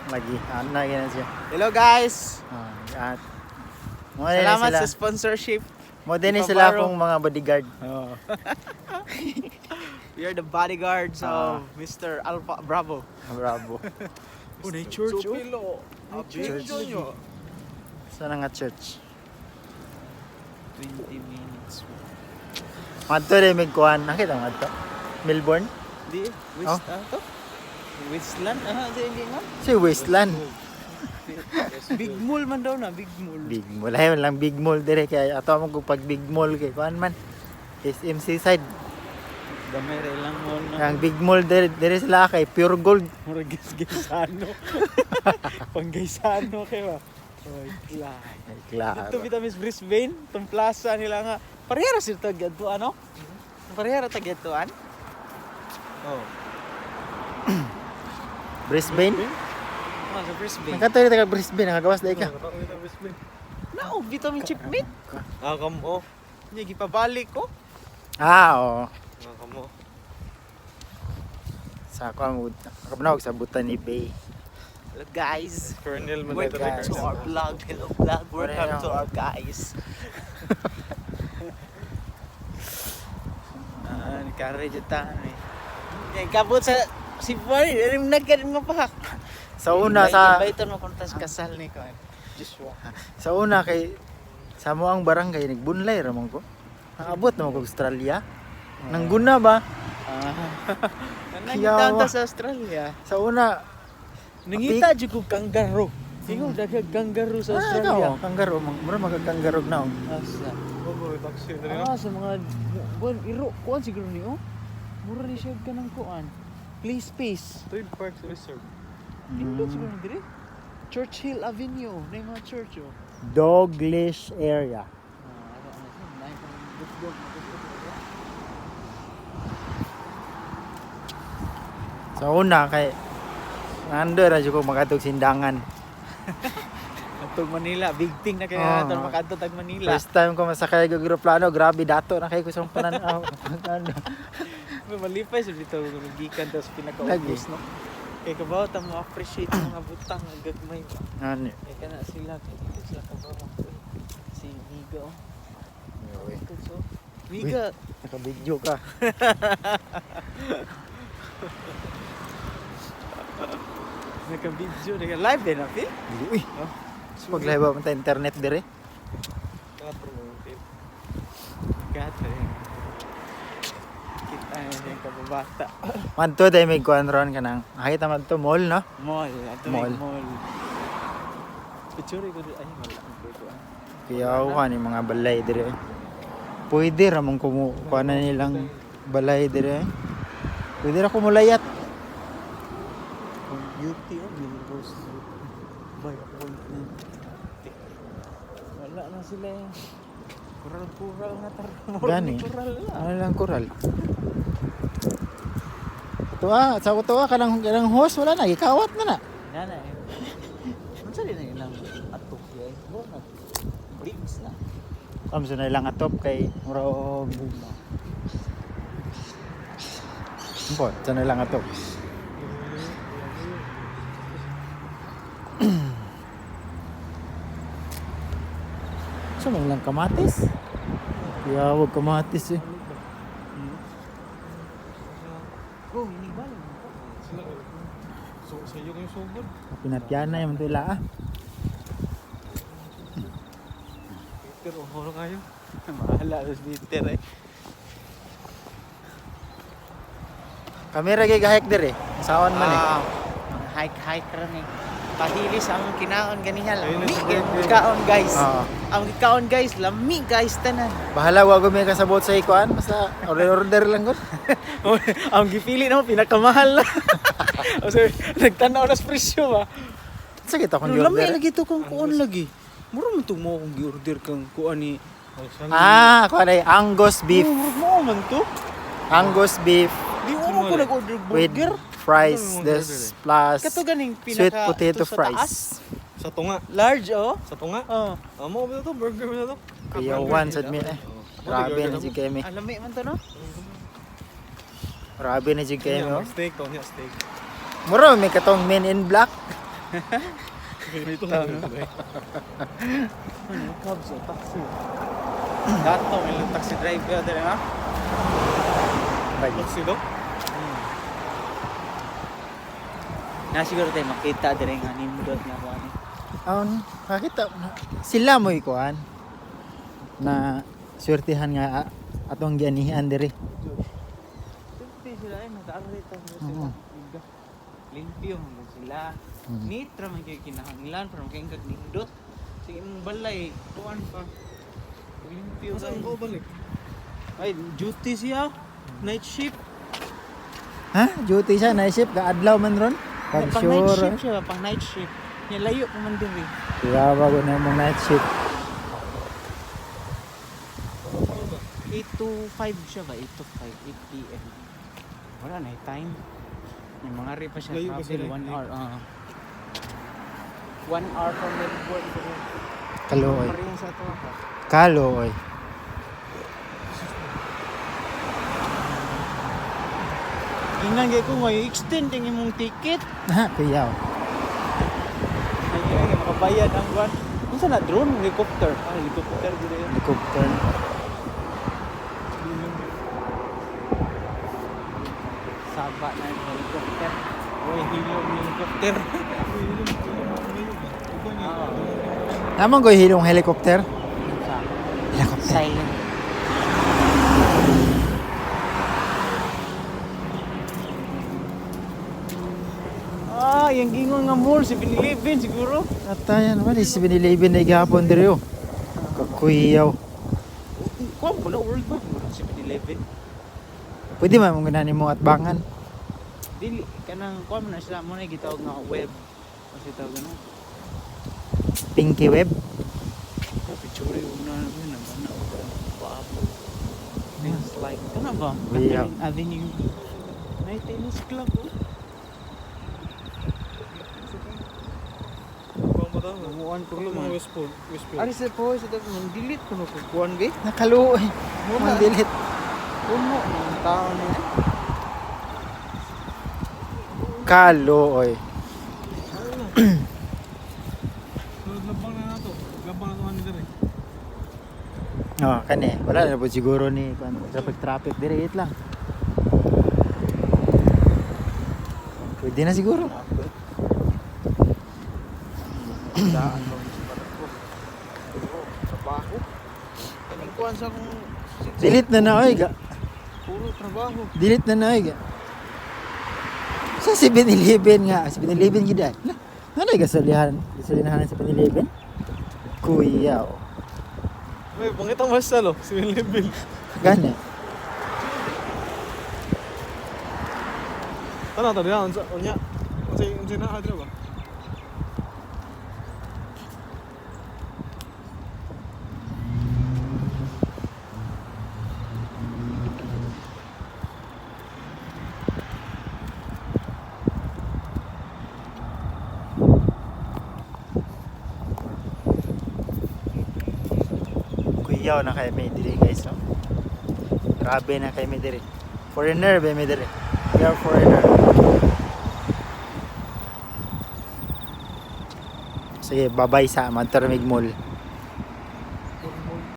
Lagi. Ano na siya. Hello guys! At Salamat sa sponsorship. mo din sila akong mga bodyguard. We are the bodyguards of Mr. Alpha Bravo. Bravo. May church Church. Saan nga church? 20 minutes. Madto rin may kuhan. Nakita mo madto? Melbourne? Di, to? Westland? Hindi nga. Si Westland. Big Mall man daw na, Big Mall. Big Mall. Ayun lang Big Mall dire kay ato mo pag Big Mall kay kuan man. SMC side. Gamay rin lang mo na. Ang Big Mall dire sila kay Pure Gold. Murag gaysano. Panggaysano kay ba? Oy, Klaro. Ito Vitamis Brisbane, itong plaza nila nga. Parehara sila tagadto ano? Parehara tagadtoan? Oh. Brisbane? Sa Brisbane. Nakatoy taga Brisbane, nakagawas dai ka. No, vitamin chip meat. Kamo. Nya gipabalik ko. Oo. Kamo. Sa ako ang sa Butan ni Bay. Hello guys. Colonel Welcome to our vlog. Hello vlog. Welcome to our guys. Nagkari dyan tayo eh. Kabot sa si Boy. Nagkarin mo pa. Sa una sa Ito no kontas kasal ni ko. Joshua. sa una kay sa mo ang barangay nagbunlay ramon ko. Naabot na ko Australia. Nangguna ba? Nangita sa Australia. Sa una Nangita jud ko kangaroo. Ikaw daghang kangaroo sa Australia. Kangaroo, mura magkangaroo na. Asa? Boy, taxi dali Sa mga buwan iro kuan siguro ni oh. Mura ni siya ka ng kuan. Play space. Third Parks Reserve. Nindot siguro ni dire. Churchill Avenue, na yung mga church oh. Doglish area. Sa una kay nando ra jud ko makatog sindangan. Atog Manila, big thing na kaya natin makadto tag Manila. First time ko masakay og eroplano, grabe dato na kay ko sa pananaw. Malipay sa dito gikan tas pinaka-obvious no. Kay kabaw ta mo appreciate ang mga butang ng gagmay ba. Ano? Kay kana sila kay dito sila kabaw. Si Miga oh. So, Miga, Naka-video ka. naka-video, naka-live din na, Pi? Uy. Pag live ba ta internet dire? Gata rin. Kita yung kababata. Manto day may kuan ron kanang. Nakita man to mall no? Mall. Ito Mall. mall. Picture ko ay wala ang photo. Kaya ako ni mga balay dire. Pwede ra mong kumuha na nilang balay dire. Pwede ra kumulayat. Beauty oh, Milrose. Bay appointment. Wala na sila eh. Kural na tarmo. Gani. Kural na. Ano lang koral? Tuwa, sa tuwa kanang host wala na gikawat na na. Nana eh. Unsa din na ilang atok yay? Mo na. Bricks na. Kamso na ilang atop kay mura og Import, sa na lang atop. So may lang kamatis. Kaya wag kamatis eh. Go, inibal. So, sa iyo yung sugod. Pinatyan na yung tila ah. Pero, horo kayo. Mahala sa bitter eh. Kami ra kay gahek dire. Saon man eh. Hike ra ni. Pahilis ang kinaon ganihan. Ayun na Lami si Burger. kaon guys. Oo. Ang kaon guys, lami guys tanan. Bahala wag may kasabot sa ikuan basta order lang gud. Ang gipili na mo pinakamahal na. O sir, nagtanaw na sa presyo ba? Sa kita kung Lami order. lagi to kung kuan lagi. Mura man to mo kung gi-order kang kuan ni. Ah, kuan ay Angus beef. Mo man to. Angus beef Di mo ko nag-order with burger. fries this plus Kato ganing pinaka sweet potato to sa fries. taas. Sa tunga. Large oh. Sa tunga. Oh. Mo ba to? Burger ba to? Kaya one sad mi eh. Grabe na si Kemi. Alami man to no. Grabe na si Kemi. Oh. Steak to, niya steak. Mura may katong Men in Black. Ito Tama. Ano, cabs o taxi? Dato, may lang taxi driver din na. Taxi daw? Na siguro tayo makita din nga nindot nga ko ani. Nakita sila mo ikuan na swertihan nga atong gianihan diri. Tuti sila ay nag-arreta sila. Oo. Limpyo mo sila. Mhm. Nitra man kay kinahanglan para makay kag nindot. Sige imong balay, kuan pa. Limpyo Saan ko balik? Ay, duty siya. Night shift. Ha? Duty siya na shift ka adlaw man ron. Pag Pang night sure. shift siya, pang night shift. Nya layo pa man din eh. Kaya bago na mong night shift. 8 to 5 siya ba? 8 to 5, 8 p.m. Wala na time. Yung mga ripa siya Layo ba travel, sila? 1 hour. 1 hour from Melbourne. Kaloy. Parehas sa ito. Kaloy. Gingan kay ko ngayon, extend yung imong ticket. Ha, kuyaw. Ay, makabayad ang buwan. Kung saan na drone? Helicopter. Helicopter dito yun. Helicopter. Saba na yung helicopter. Uy, hilo yung helicopter. Oo. Naman ko hilong helicopter. Helicopter. Silent. Yung gingon nga mall, 7-Eleven siguro. Atayan naman, is 7-Eleven na igapon diri oh. Kakuyaw. Kuha mo na, world ba? 7-Eleven. Pwede man mong gananin mo at bangan. Dili, kanang kuha mo na sila, mo na gitawag nga web. Kasi tawag na. Pinky web. Picture yung na, yun na ba na. Paabo. Things like, ano ba? Yeah. Catherine Avenue. May tennis club oh. Pang mata mo. Umuan ko Ano mga naman. Westfield? Ari sa po, sa tapos nang delete ko na kukuhan ba? Nakaluoy. Muna. Ang dilit. Puno ng tao na yan. Kaloy. Labang na na to. Labang na naman nila Oh, kani. Wala na po siguro ni traffic dire lang. Pwede na siguro. Daan ba sa balat ko? Trabaho. Kaning kuhan sa kong Delete na na oy. puro trabaho. Delete na na oy. Sa 7-Eleven nga, 7-Eleven gid. Ano ay gasolihan? Gasolinahan sa 7-Eleven? Kuyaw. May pangit ang mas salo. 7-Eleven. Gani. Ano to diyan? Unya. Unsay na adra ba? Kuyaw na kay may diri guys. Oh. Grabe na kay may diri. Foreigner ba may diri? We are foreigner. Sige, babay sa Mantarmig Mall.